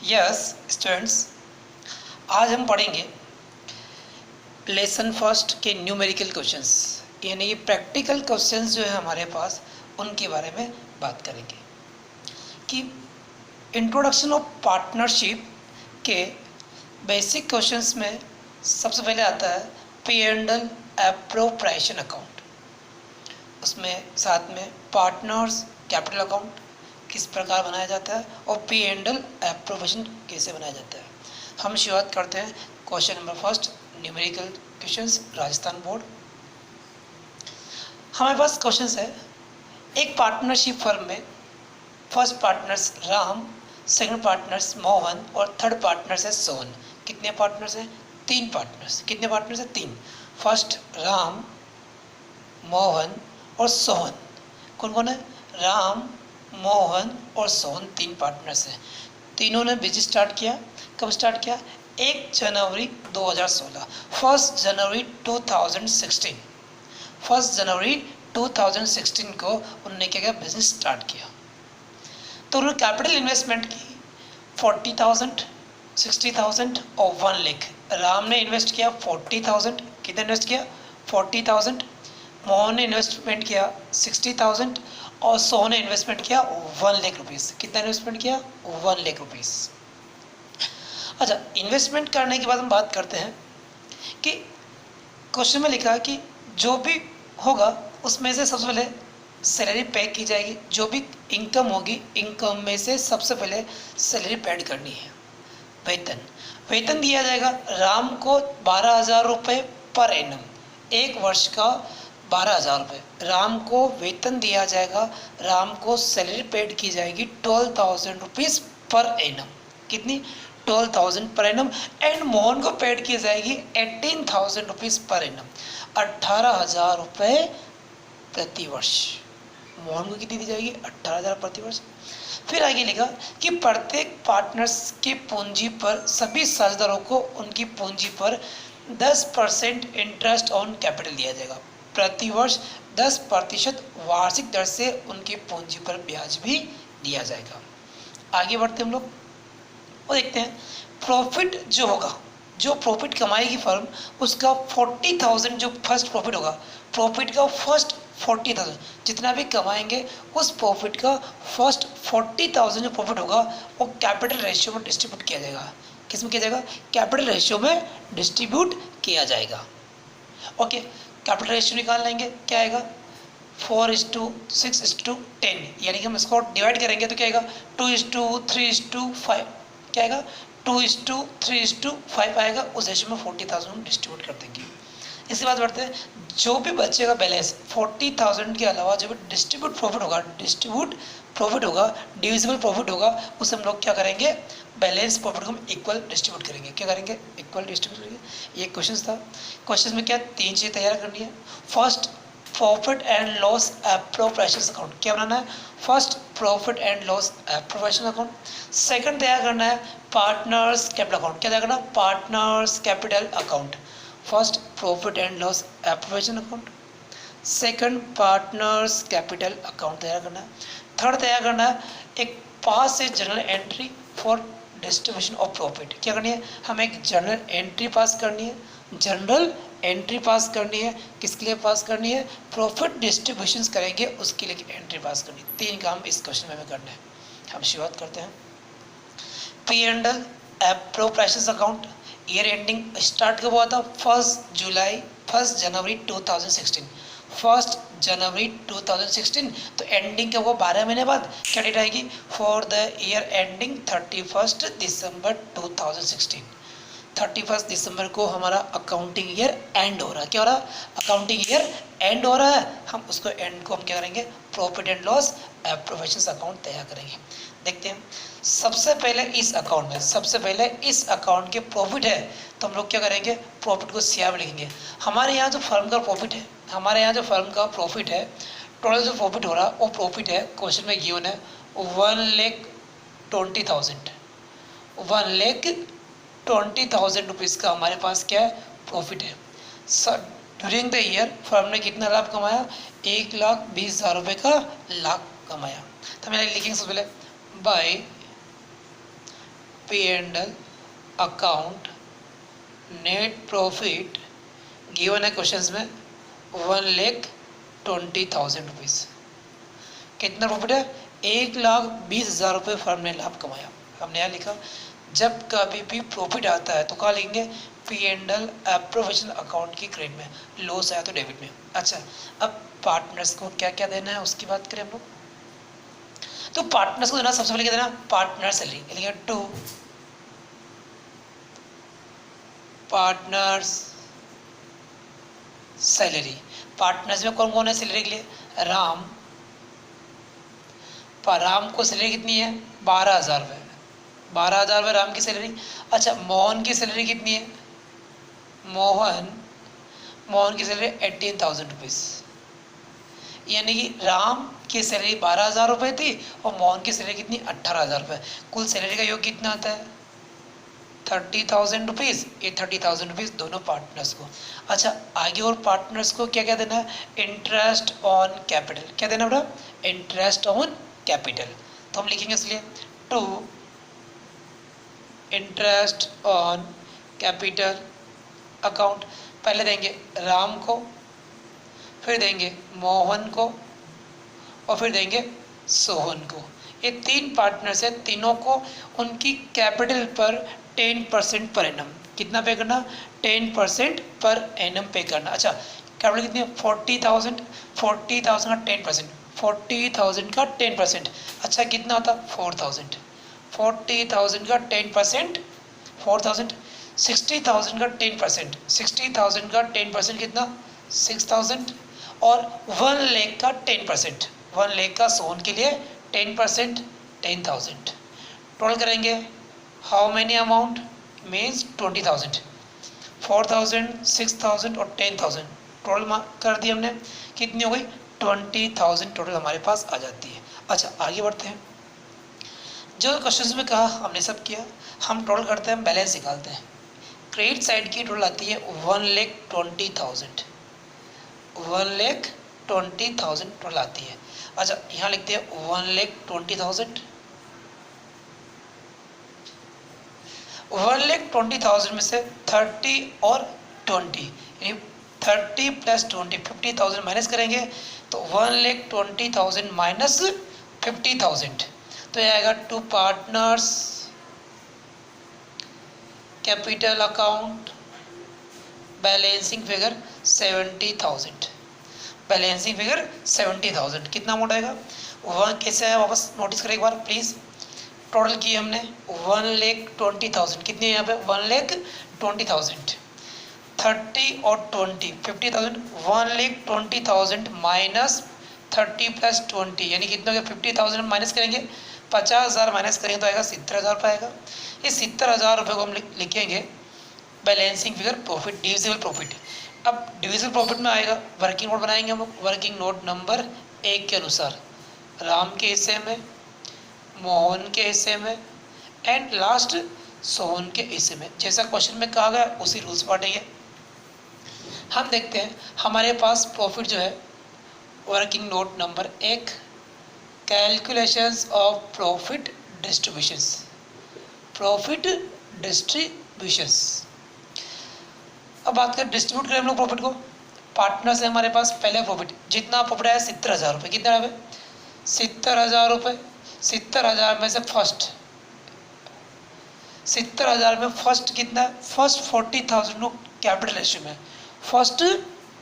Yes students, आज हम पढ़ेंगे लेसन फर्स्ट के न्यूमेरिकल क्वेश्चंस, यानी कि प्रैक्टिकल क्वेश्चंस जो है हमारे पास, उनके बारे में बात करेंगे कि इंट्रोडक्शन ऑफ पार्टनरशिप के बेसिक क्वेश्चंस में सबसे पहले आता है पे एंड एल एप्रोप्रिएशन अकाउंट। उसमें साथ में पार्टनर्स कैपिटल अकाउंट किस प्रकार बनाया जाता है और पे एंड एल एप्रोप्रिएशन कैसे बनाया जाता है। हम शुरुआत करते हैं question number first, numerical questions, Rajasthan board. हमारे पास क्वेश्चन है, एक पार्टनरशिप फर्म में first partners Ram, second partners Mohan और थर्ड पार्टनर्स है सोहन। कितने पार्टनर्स हैं? 3 पार्टनर्स। कितने पार्टनर्स हैं? 3। फर्स्ट राम, मोहन और सोहन। कौन कौन है? राम, मोहन और सोहन 3 पार्टनर्स हैं। तीनों ने बिजनेस स्टार्ट किया। कब स्टार्ट किया? 1 जनवरी 2016। 1 जनवरी 2016। 1 जनवरी 2016 को उन्होंने क्या किया? बिजनेस स्टार्ट किया। तो उन्होंने कैपिटल इन्वेस्टमेंट की 40,000, 60,000 और 1 लाख। राम ने इन्वेस्ट किया 40,000। कितना इन्वेस्ट किया? 40,000। मोहन ने इन्वेस्टमेंट किया 60,000 और सोहन ने इन्वेस्टमेंट किया 1 लाख रुपीज़। कितना इन्वेस्टमेंट किया? 1 लाख रुपीज़। अच्छा, इन्वेस्टमेंट करने के बाद हम बात करते हैं कि क्वेश्चन में लिखा है कि जो भी होगा उसमें से सबसे पहले सैलरी पे की जाएगी। जो भी इनकम होगी, इनकम में से सबसे पहले सैलरी पेड करनी है। वेतन वेतन दिया जाएगा राम को 12,000 रुपये पर एनम, 1 वर्ष का 12,000 रुपये राम को वेतन दिया जाएगा। राम को सैलरी पेड की जाएगी 12,000 रुपीज़ पर एनम। कितनी? 12,000 पर एनम। एंड मोहन को पेड की जाएगी 18,000 रुपीज़ पर एनम, 18,000 रुपये प्रति वर्ष। मोहन को कितनी दी जाएगी? 18,000 प्रति वर्ष। फिर आगे लिखा कि प्रत्येक पार्टनर्स की पूंजी पर सभी साझेदारों को उनकी पूंजी पर 10% इंटरेस्ट ऑन कैपिटल दिया जाएगा। प्रति वर्ष 10% वार्षिक दर से उनकी पूंजी पर ब्याज भी दिया जाएगा। आगे बढ़ते हम लोग और देखते हैं प्रॉफिट जो होगा, जो प्रॉफिट कमाएगी फर्म, उसका 40,000 जो फर्स्ट प्रॉफिट होगा, प्रॉफिट का फर्स्ट 40,000 जितना भी कमाएंगे उस प्रॉफिट का फर्स्ट 40,000 जो प्रॉफिट होगा वो कैपिटल रेशियो में डिस्ट्रीब्यूट किया जाएगा। किस में किया जाएगा? कैपिटल रेशियो में डिस्ट्रीब्यूट किया जाएगा। ओके, कैपिटल रेशियो निकाल लेंगे। क्या आएगा? 4:6:10, यानी कि हम इसको डिवाइड करेंगे तो क्या आएगा? 2:3:5। क्या आएगा? 2:3:5 आएगा। उस रेशियो में 40,000 हम डिस्ट्रीब्यूट कर देंगे। इसके बाद बढ़ते हैं, जो भी बचेगा बैलेंस 40,000 के अलावा जो भी डिस्ट्रीब्यूट प्रॉफिट होगा, डिविजिबल प्रॉफिट होगा, उसे हम लोग क्या करेंगे? बैलेंस प्रॉफिट को हम इक्वल डिस्ट्रीब्यूट करेंगे। क्या करेंगे? इक्वल डिस्ट्रीब्यूट करेंगे। ये क्वेश्चन था। क्वेश्चन में क्या 3 चीज़ें तैयार करनी है। First, profit and loss appropriation account क्या बनाना है? First, profit and loss appropriation account. Second तैयार करना है पार्टनर्स कैपिटल अकाउंट। क्या तैयार करना? Partners capital account. First, profit and loss appropriation account. Second, partners capital account तैयार करना है। थर्ड तैयार करना है एक पास से journal entry for distribution of profit. क्या करनी है? हमें एक जर्नल एंट्री पास करनी है। जर्नल एंट्री पास करनी है। किसके लिए पास करनी है? प्रॉफिट डिस्ट्रीब्यूशन करेंगे उसके लिए एंट्री पास करनी है। 3 काम इस क्वेश्चन में हमें करना है। हम शुरुआत करते हैं। P and L appropriation account year ending start कब हुआ था? 1 जनवरी 2016। 1 जनवरी 2016। तो एंडिंग कब हुआ? 12 महीने बाद। क्या डेट आएगी? फॉर द ईयर एंडिंग 31 दिसंबर 2016। 31 दिसंबर को हमारा अकाउंटिंग ईयर एंड हो रहा है। क्या हो रहा है? अकाउंटिंग ईयर एंड हो रहा है। हम उसको एंड को हम क्या करेंगे? Profit and loss appropriation account तैयार करेंगे। देखते हैं, सबसे पहले इस अकाउंट के प्रॉफिट है तो हम लोग क्या करेंगे? प्रॉफिट को सीआर में लिखेंगे। हमारे यहाँ जो फर्म का प्रॉफिट है, टोटल जो प्रॉफिट हो रहा है वो प्रॉफिट है, क्वेश्चन में गिवन है 1,20,000। 1,20,000 रुपीज़ का हमारे पास क्या है? प्रॉफिट है। ड्यूरिंग द ईयर फर्म ने कितना लाभ कमाया? 1,20,000 रुपये का लाभ कमाया। तो हमें लिखेंगे सबसे पहले by P&L account net profit given है क्वेश्चंस में 1,20,000 रुपीज़। कितना प्रॉफिट है? 1,20,000 रुपये फर्म ने लाभ कमाया। हमने यहाँ लिखा जब कभी भी प्रॉफिट आता है तो कहाँ लिखेंगे? P&L प्रोफेशनल अकाउंट की क्रेडिट में, लॉस आया तो डेबिट में। अच्छा, अब पार्टनर्स को क्या क्या देना है उसकी बात करें हम लोग। तो पार्टनर्स को देना, सबसे पहले क्या देना? पार्टनर सैलरी लिखेंगे टू पार्टनर्स सैलरी। पार्टनर्स में कौन कौन है सैलरी के लिए? राम को सैलरी कितनी है? 12,000 रुपये। 12,000 रुपये राम की सैलरी। अच्छा, मोहन की सैलरी कितनी है? मोहन की सैलरी 18,000 रुपीज़। यानी कि राम की सैलरी 12,000 रुपये थी और मोहन की सैलरी कितनी? 18,000 रुपये। कुल सैलरी का योग कितना आता है? 30,000 रुपीज़। ये 30,000 रुपीज़ दोनों पार्टनर्स को। अच्छा, आगे और पार्टनर्स को क्या क्या देना है? Interest on capital. क्या देना बेटा? Interest on capital. तो हम लिखेंगे इसलिए to interest on capital account. पहले देंगे राम को, फिर देंगे मोहन को और फिर देंगे सोहन को। ये तीन पार्टनर्स हैं, तीनों को उनकी कैपिटल पर 10% पर एनम। कितना पे करना? 10% पर एनम पे करना। अच्छा, कैपिटल कितनी है? 40,000। 40,000 का 10%, 40,000 का 10%। अच्छा, कितना होता? 4,000। 40,000 का 10%, 4,000। 60,000 का 10%, 60,000 का 10% कितना? 6,000। और 1 लाख का 10%, 1 लाख का सोन के लिए 10%, 10,000। टोटल करेंगे हाउ मैनी अमाउंट? मीन्स 20,000। 4,000, 6,000 और 10,000 टोटल कर दी हमने। कितनी हो गई? 20,000 टोटल हमारे पास आ जाती है। अच्छा, आगे बढ़ते हैं। जो क्वेश्चंस में कहा हमने सब किया। हम टोटल करते हैं, बैलेंस निकालते हैं। क्रेडिट साइड की टोटल आती है 1,20,000, 1,20,000 टोटल आती है। अच्छा, यहाँ लिखते हैं 1,20,000। 1,20,000 में से 30 और 20 यानी 30 प्लस 20 50,000 माइनस करेंगे तो 1,20,000 माइनस 50,000 तो ये आएगा to partners capital account balancing figure 70,000। Balancing figure 70,000 कितना अमाउंट आएगा? वह कैसे है वापस नोटिस करें एक बार प्लीज़। टोटल की हमने 1,20,000। कितनी है यहाँ पे? 1,20,000। 30 और 20 50,000। 1,20,000 माइनस 30 प्लस 20 यानी कितना हो गया? 50,000 माइनस करेंगे, 50,000 माइनस करेंगे तो आएगा 70,000 रुपये आएगा। इस 70,000 रुपये को हम लिखेंगे balancing figure profit divisible profit. अब डिविजिबल प्रॉफिट में आएगा वर्किंग नोट बनाएंगे हम लोग। वर्किंग नोट नंबर 1 के अनुसार राम के हिस्से में, मोहन के हिस्से में एंड लास्ट सोहन के हिस्से में। जैसा क्वेश्चन में कहा गया उसी रूल्स पढ़ेंगे। हम देखते हैं हमारे पास प्रॉफिट जो है working note number 1 calculations of profit distributions. Profit distributions. अब बात करें डिस्ट्रीब्यूट करें हम लोग प्रॉफिट को। पार्टनर से हमारे पास पहले प्रॉफिट जितना प्रॉफिट आया 70,000 रुपये। कितना है? 70,000 रुपये। 70,000 में से फर्स्ट 70,000 में फर्स्ट कितना है? फर्स्ट 40,000 को कैपिटल रेशियो में, फर्स्ट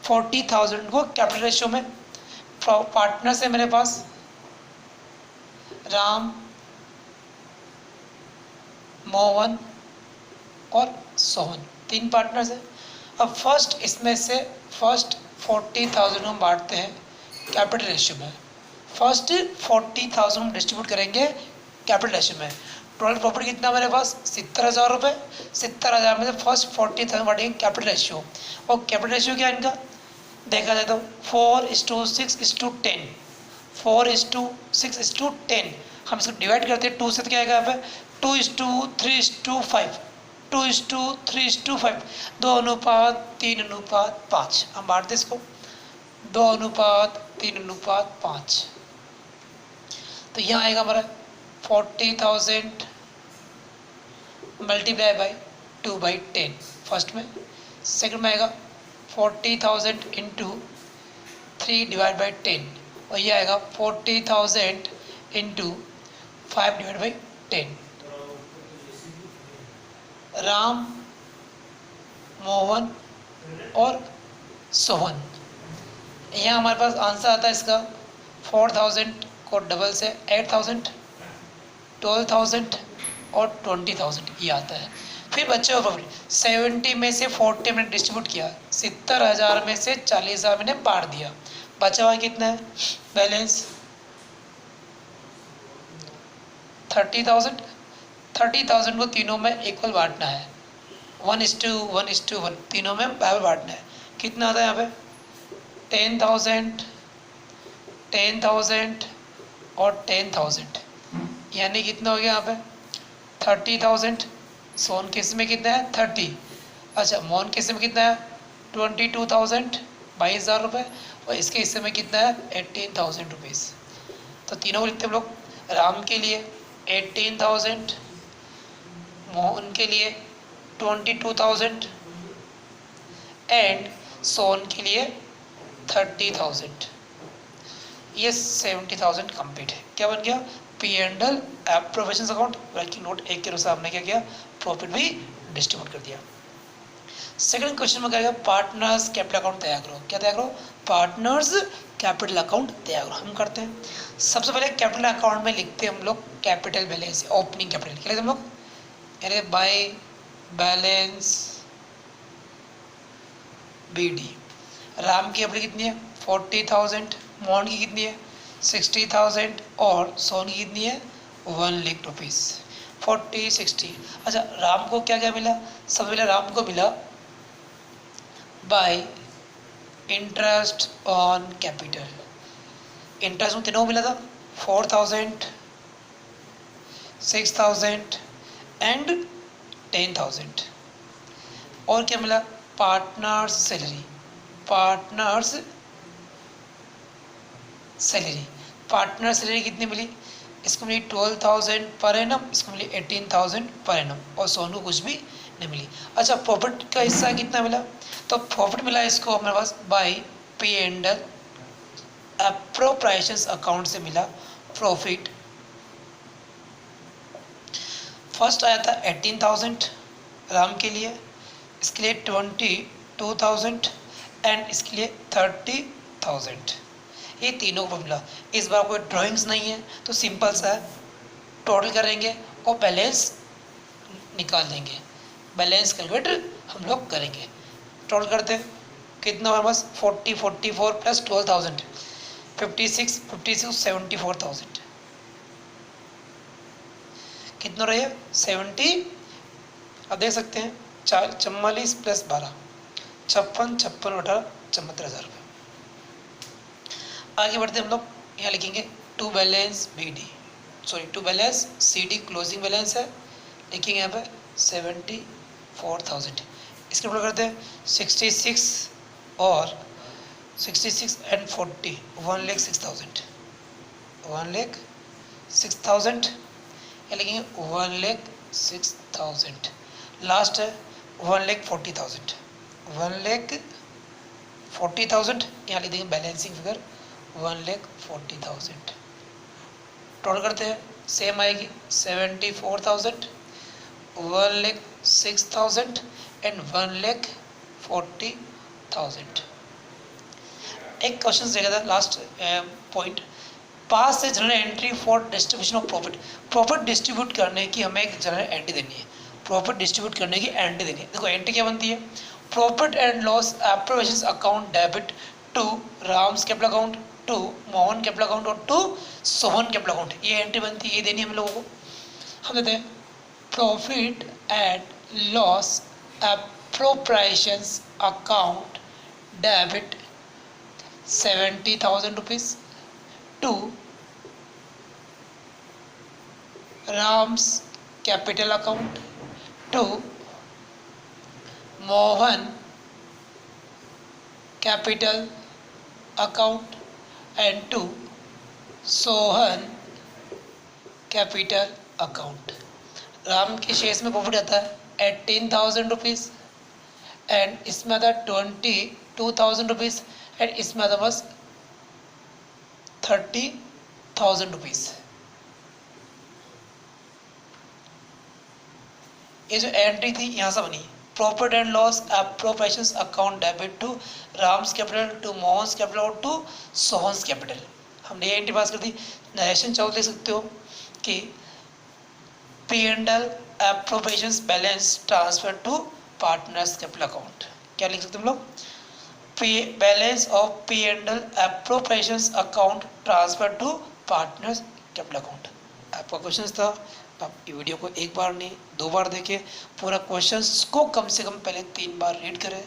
40,000 को कैपिटल रेशियो में। पार्टनर से मेरे पास राम, मोहन और सोहन, 3 पार्टनर्स हैं। अब फर्स्ट इसमें से फर्स्ट 40,000 हम बांटते हैं कैपिटल रेशियो में। फर्स्ट 40,000 हम डिस्ट्रीब्यूट करेंगे कैपिटल रेशियो में। टोटल प्रॉफिट कितना मेरे पास? 70,000 रुपये। 70,000 में से फर्स्ट 40,000 बांटेंगे कैपिटल रेशियो। और कैपिटल रेशियो क्या है इनका देखा जाए तो 4:6:10। 4:6:10 हम इसको डिवाइड करते हैं 2 से तो क्या आएगा यहाँ पे? 2:3:5। 2:3:5 2:3:5 हम बांटते इसको 2:3:5। तो यहाँ आएगा हमारा 40,000 मल्टीप्लाई बाई 2/10 फर्स्ट में, सेकंड में आएगा 40,000 इंटू 3/10 और ये आएगा 40,000 इंटू 5/10। राम, मोहन और सोहन। यहाँ हमारे पास आंसर आता है इसका 4,000 को डबल से 8,000, 12,000 और 20,000 ये आता है। फिर बच्चे और प्रॉफिट 70 में से 40 मैंने डिस्ट्रीब्यूट किया, 70,000 में से 40,000 मैंने बांट दिया, बचा हुआ कितना है बैलेंस 30,000। 30,000 को तीनों में इक्वल बांटना है, 1:1:1 तीनों में बराबर बांटना है। कितना आता है यहाँ पे 10,000, 10,000 और 10,000, यानी कितना हो गया यहाँ पे 30,000। सोन के हिस्से में कितना है 30, अच्छा मोहन के हिस्से में कितना है 22,000 22,000 रुपये, और इसके हिस्से में कितना है 18,000 रुपीज़। तो तीनों को लिखते हैं हम लोग, राम के लिए 18,000, मोहन के लिए 22,000 एंड सोन के लिए 30,000। ये 70,000 कंप्लीट है। क्या बन गया P&L appropriation account. Working note 1 के अनुसार हमने क्या किया प्रॉफिट भी डिस्ट्रीब्यूट कर दिया। सेकंड क्वेश्चन में कहेगा पार्टनर्स कैपिटल अकाउंट तैयार करो। क्या तैयार करो पार्टनर्स कैपिटल अकाउंट तैयार करो। हम करते हैं सबसे पहले कैपिटल अकाउंट में लिखते हैं हम लोग कैपिटल बैलेंस, ओपनिंग कैपिटल क्या लिखते हम लोग, यानी बाय बैलेंस BD। राम की कैपिटल कितनी है 40,000, मोहन की कितनी है 60,000 और सोन की कितनी है 1 लाख रुपीज़ 40 60। अच्छा राम को क्या क्या मिला, सबसे पहले राम को मिला bye interest on capital. Interest में तीनों को मिला था 4,000, 6,000 एंड 10,000। और क्या मिला partners salary, partners salary, partner salary कितनी मिली, इसको मिली 12,000 पर एनम, इसको मिली 18,000 पर एनम, और सोनू को कुछ भी नहीं मिली। अच्छा प्रॉफिट का हिस्सा कितना मिला, तो प्रॉफिट मिला इसको हमारे पास बाय P&L एप्रोप्रिएशंस अकाउंट से मिला प्रॉफिट। फर्स्ट आया था 18,000 राम के लिए, इसके लिए 22,000 एंड इसके लिए 30,000। ये तीनों को मिला। इस बार कोई ड्राइंग्स नहीं है तो सिंपल सा टोटल करेंगे और बैलेंस निकाल देंगे, बैलेंस कैलकुलेटर हम लोग करेंगे। टोटल करते हैं कितना हमारे पास 40 44 प्लस 12,000 56 56 74,000 कितना रहे 70। अब देख सकते हैं 44 प्लस 12 56 56 18 74,000 रुपये। आगे बढ़ते हम लोग यहाँ लिखेंगे to balance BD, sorry to balance CD closing balance है, लिखेंगे यहाँ पे 74,000। इसके ऊपर करते हैं 66 और 66 एंड 40 1,06,000 1,06,000, या लिखेंगे 1,06,000। लास्ट है 1,40,000 1,40,000, यहाँ लिख देंगे बैलेंसिंग फिगर 1,40,000। टोटल करते हैं सेम आएगी 74,000 1,06,000 एंड 1,40,000। एक क्वेश्चन देगा था लास्ट पॉइंट, पास से general entry for distribution of profit. Profit distribute करने की हमें एक जनरल एंट्री देनी है, प्रॉफिट डिस्ट्रीब्यूट करने की एंट्री देनी है। देखो एंट्री क्या बनती है, profit and loss appropriation account debit to Ram's capital account, to Mohan capital account और टू सोहन कैपिटल अकाउंट। ये एंट्री बनती है, ये देनी है हम लोगों को। हम देते हैं profit and loss appropriations account debit 70,000 rupees to Ram's capital account, to Mohan capital account and to Sohan capital account. Ram के शेयर्स में प्रॉफिट आता है 18,000 रुपीज़ एंड इसमें आता है 22,000 रुपीज़ एंड इसमें आता बस 30,000 रुपीज़। ये जो एंट्री थी यहाँ से बनी, profit and loss appropriations account debit to Ram's capital to Mohan's capital और टू सोहन्स कैपिटल। हमने ये एंट्री पास कर दी। नरेशन चाहो देख सकते हो कि P&L appropriations balance transfer to partners capital account. क्या लिख सकते हैं हम लोग? Balance of P&L appropriations account transfer to partners capital account. आपका क्वेश्चन था, आप ये वीडियो को एक बार नहीं 2 बार देखें, पूरा क्वेश्चंस को कम से कम पहले 3 बार रीड करें,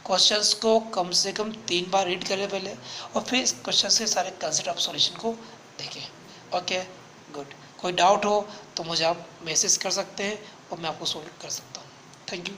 क्वेश्चंस को कम से कम 3 बार रीड करें पहले, और फिर इस क्वेश्चंस के सारे कंसेप्ट ऑफ सॉल्यूशन को देखें। Okay good. कोई डाउट हो तो मुझे आप मैसेज कर सकते हैं और मैं आपको सॉल्व कर सकता हूँ। Thank you.